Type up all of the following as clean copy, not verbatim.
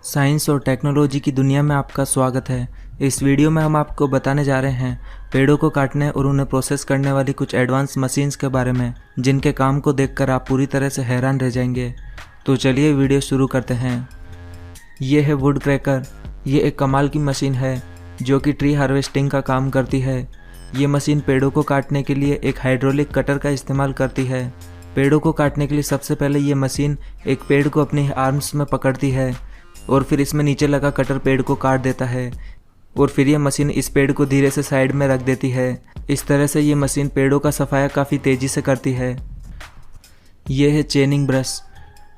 Science और technology की दुनिया में आपका स्वागत है। इस वीडियो में हम आपको बताने जा रहे हैं पेड़ों को काटने और उन्हें प्रोसेस करने वाली कुछ एडवांस मशीन्स के बारे में, जिनके काम को देखकर आप पूरी तरह से हैरान रह जाएंगे। तो चलिए वीडियो शुरू करते हैं। ये है वुड क्रैकर। ये एक कमाल की मशीन है जो कि ट्री हार्वेस्टिंग का काम करती है। ये मशीन पेड़ों को काटने के लिए एक हाइड्रोलिक कटर का इस्तेमाल करती है। पेड़ों को काटने के लिए सबसे पहले ये मशीन एक पेड़ को अपने आर्म्स में पकड़ती है और फिर इसमें नीचे लगा कटर पेड़ को काट देता है और फिर यह मशीन इस पेड़ को धीरे से साइड में रख देती है। इस तरह से ये मशीन पेड़ों का सफाया काफ़ी तेज़ी से करती है। यह है चेनिंग ब्रश।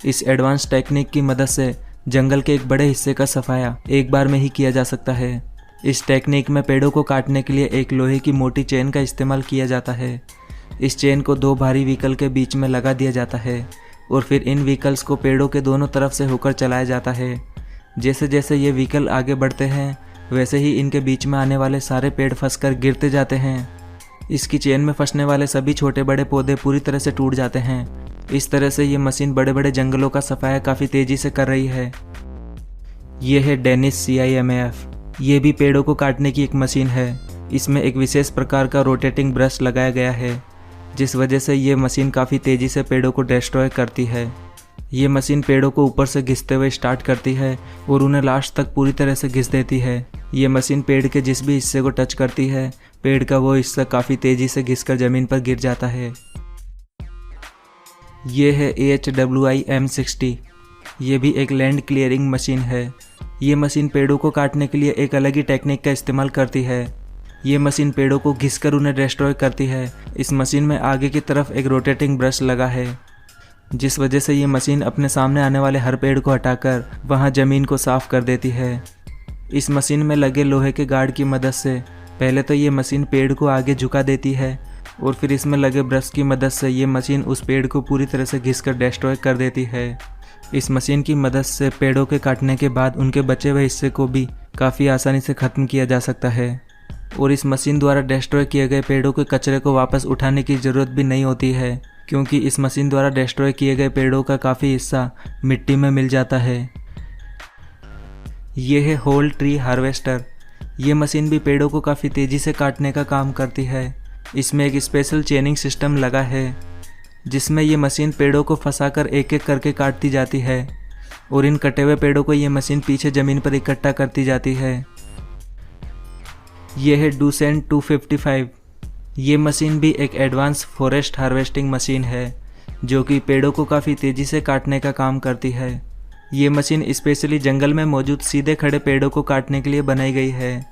इस एडवांस टेक्निक की मदद से जंगल के एक बड़े हिस्से का सफाया एक बार में ही किया जा सकता है। इस टेक्निक में पेड़ों को काटने के लिए एक लोहे की मोटी चेन का इस्तेमाल किया जाता है। इस चेन को दो भारी व्हीकल के बीच में लगा दिया जाता है और फिर इन व्हीकल्स को पेड़ों के दोनों तरफ से होकर चलाया जाता है। जैसे जैसे ये व्हीकल आगे बढ़ते हैं वैसे ही इनके बीच में आने वाले सारे पेड़ फंसकर गिरते जाते हैं। इसकी चेन में फंसने वाले सभी छोटे बड़े पौधे पूरी तरह से टूट जाते हैं। इस तरह से ये मशीन बड़े बड़े जंगलों का सफाया काफ़ी तेज़ी से कर रही है। ये है डेनिस CIMAF। ये भी पेड़ों को काटने की एक मशीन है। इसमें एक विशेष प्रकार का रोटेटिंग ब्रश लगाया गया है, जिस वजह से ये मशीन काफ़ी तेज़ी से पेड़ों को डिस्ट्रॉय करती है। ये मशीन पेड़ों को ऊपर से घिसते हुए स्टार्ट करती है और उन्हें लास्ट तक पूरी तरह से घिस देती है। ये मशीन पेड़ के जिस भी हिस्से को टच करती है, पेड़ का वो हिस्सा काफ़ी तेज़ी से घिसकर ज़मीन पर गिर जाता है। ये है AHWI M60। ये भी एक लैंड क्लियरिंग मशीन है। ये मशीन पेड़ों को काटने के लिए एक अलग ही टेक्निक का इस्तेमाल करती है। ये मशीन पेड़ों को घिसकर उन्हें डिस्ट्रॉय करती है। इस मशीन में आगे की तरफ एक रोटेटिंग ब्रश लगा है, जिस वजह से ये मशीन अपने सामने आने वाले हर पेड़ को हटाकर वहाँ ज़मीन को साफ़ कर देती है। इस मशीन में लगे लोहे के गार्ड की मदद से पहले तो ये मशीन पेड़ को आगे झुका देती है और फिर इसमें लगे ब्रश की मदद से ये मशीन उस पेड़ को पूरी तरह से घिसकर डिस्ट्रॉय कर देती है। इस मशीन की मदद से पेड़ों के काटने के बाद उनके बचे हुए हिस्से को भी काफ़ी आसानी से ख़त्म किया जा सकता है और इस मशीन द्वारा डिस्ट्रॉय किए गए पेड़ों के कचरे को वापस उठाने की ज़रूरत भी नहीं होती है, क्योंकि इस मशीन द्वारा डिस्ट्रॉय किए गए पेड़ों का काफ़ी हिस्सा मिट्टी में मिल जाता है। ये है होल ट्री हार्वेस्टर। ये मशीन भी पेड़ों को काफ़ी तेज़ी से काटने का काम करती है। इसमें एक स्पेशल चेनिंग सिस्टम लगा है, जिसमें ये मशीन पेड़ों को फंसाकर एक एक करके काटती जाती है और इन कटे हुए पेड़ों को ये मशीन पीछे ज़मीन पर इकट्ठा करती जाती है। ये है डूसेंट 255। ये मशीन भी एक एडवांस फॉरेस्ट हार्वेस्टिंग मशीन है, जो कि पेड़ों को काफ़ी तेज़ी से काटने का काम करती है। ये मशीन स्पेशली जंगल में मौजूद सीधे खड़े पेड़ों को काटने के लिए बनाई गई है।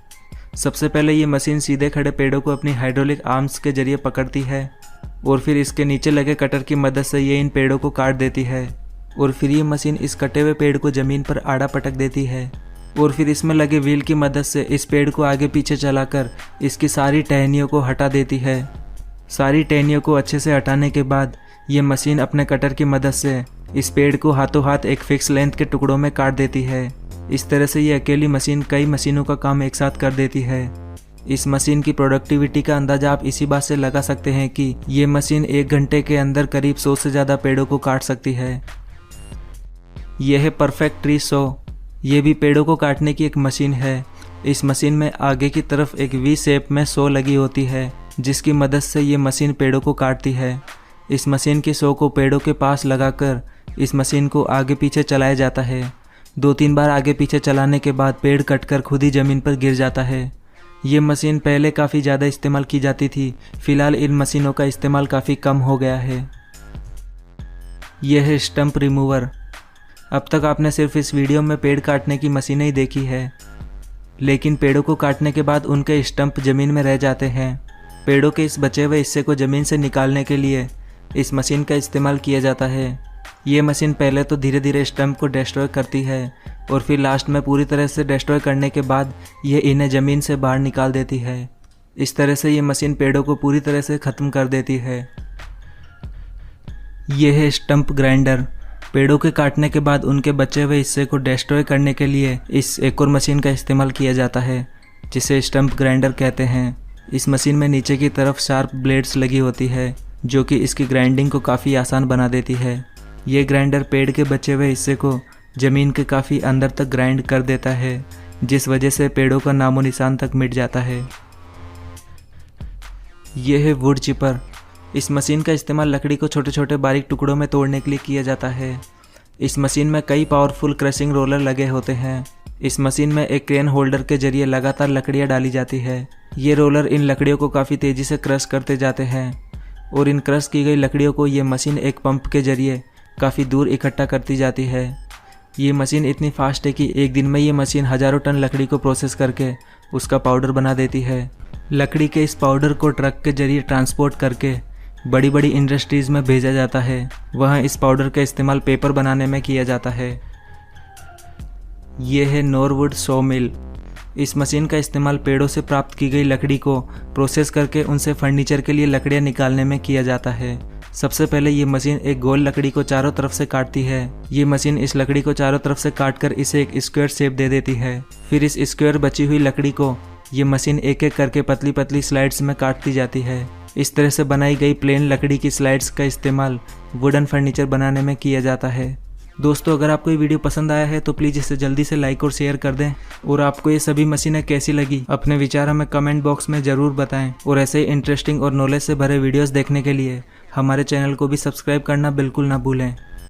सबसे पहले ये मशीन सीधे खड़े पेड़ों को अपनी हाइड्रोलिक आर्म्स के जरिए पकड़ती है और फिर इसके नीचे लगे कटर की मदद से ये इन पेड़ों को काट देती है और फिर ये मशीन इस कटे हुए पेड़ को ज़मीन पर आड़ा पटक देती है और फिर इसमें लगे व्हील की मदद से इस पेड़ को आगे पीछे चलाकर इसकी सारी टहनियों को हटा देती है। सारी टहनियों को अच्छे से हटाने के बाद ये मशीन अपने कटर की मदद से इस पेड़ को हाथों हाथ एक फिक्स लेंथ के टुकड़ों में काट देती है। इस तरह से ये अकेली मशीन कई मशीनों का काम एक साथ कर देती है। इस मशीन की प्रोडक्टिविटी का अंदाज़ा आप इसी बात से लगा सकते हैं कि ये मशीन 1 घंटे के अंदर करीब 100 से ज़्यादा पेड़ों को काट सकती है। यह है परफेक्ट ट्री सॉ। ये भी पेड़ों को काटने की एक मशीन है। इस मशीन में आगे की तरफ एक V शेप में सॉ लगी होती है, जिसकी मदद से ये मशीन पेड़ों को काटती है। इस मशीन की सॉ को पेड़ों के पास लगाकर इस मशीन को आगे पीछे चलाया जाता है। 2-3 बार आगे पीछे चलाने के बाद पेड़ कटकर खुद ही ज़मीन पर गिर जाता है। ये मशीन पहले काफ़ी ज़्यादा इस्तेमाल की जाती थी, फ़िलहाल इन मशीनों का इस्तेमाल काफ़ी कम हो गया है। यह है स्टंप रिमूवर। अब तक आपने सिर्फ इस वीडियो में पेड़ काटने की मशीनें ही देखी है, लेकिन पेड़ों को काटने के बाद उनके स्टंप ज़मीन में रह जाते हैं। पेड़ों के इस बचे हुए हिस्से को ज़मीन से निकालने के लिए इस मशीन का इस्तेमाल किया जाता है। ये मशीन पहले तो धीरे धीरे स्टंप को डिस्ट्रॉय करती है और फिर लास्ट में पूरी तरह से डिस्ट्रॉय करने के बाद ये इन्हें ज़मीन से बाहर निकाल देती है। इस तरह से ये मशीन पेड़ों को पूरी तरह से ख़त्म कर देती है। ये है स्टंप ग्राइंडर। पेड़ों के काटने के बाद उनके बचे हुए हिस्से को डिस्ट्रॉय करने के लिए इस एक और मशीन का इस्तेमाल किया जाता है, जिसे स्टंप ग्राइंडर कहते हैं। इस मशीन में नीचे की तरफ शार्प ब्लेड्स लगी होती है, जो कि इसकी ग्राइंडिंग को काफ़ी आसान बना देती है। ये ग्राइंडर पेड़ के बचे हुए हिस्से को ज़मीन के काफ़ी अंदर तक ग्राइंड कर देता है, जिस वजह से पेड़ों का नामो निशान तक मिट जाता है। यह है वुड चिपर। इस मशीन का इस्तेमाल लकड़ी को छोटे छोटे बारीक टुकड़ों में तोड़ने के लिए किया जाता है। इस मशीन में कई पावरफुल क्रशिंग रोलर लगे होते हैं। इस मशीन में एक क्रेन होल्डर के जरिए लगातार लकड़ियाँ डाली जाती है। ये रोलर इन लकड़ियों को काफ़ी तेज़ी से क्रश करते जाते हैं और इन क्रश की गई लकड़ियों को ये मशीन एक पंप के जरिए काफ़ी दूर इकट्ठा करती जाती है। ये मशीन इतनी फास्ट है कि एक दिन में ये मशीन हज़ारों टन लकड़ी को प्रोसेस करके उसका पाउडर बना देती है। लकड़ी के इस पाउडर को ट्रक के जरिए ट्रांसपोर्ट करके बड़ी बड़ी इंडस्ट्रीज़ में भेजा जाता है। वहाँ इस पाउडर का इस्तेमाल पेपर बनाने में किया जाता है। ये है नॉरवुड सॉ मिल। इस मशीन का इस्तेमाल पेड़ों से प्राप्त की गई लकड़ी को प्रोसेस करके उनसे फर्नीचर के लिए लकड़ियाँ निकालने में किया जाता है। सबसे पहले ये मशीन एक गोल लकड़ी को चारों तरफ से काटती है। ये मशीन इस लकड़ी को चारों तरफ से काटकर इसे एक स्क्वायर शेप दे देती है। फिर इस स्क्वायर बची हुई लकड़ी को ये मशीन एक एक करके पतली पतली स्लाइड्स में काटती जाती है। इस तरह से बनाई गई प्लेन लकड़ी की स्लाइड्स का इस्तेमाल वुडन फर्नीचर बनाने में किया जाता है। दोस्तों, अगर आपको ये वीडियो पसंद आया है तो प्लीज़ इसे जल्दी से लाइक और शेयर कर दें। और आपको ये सभी मशीनें कैसी लगी अपने विचार हमें कमेंट बॉक्स में ज़रूर बताएं। और ऐसे ही इंटरेस्टिंग और नॉलेज से भरे वीडियोस देखने के लिए हमारे चैनल को भी सब्सक्राइब करना बिल्कुल ना भूलें।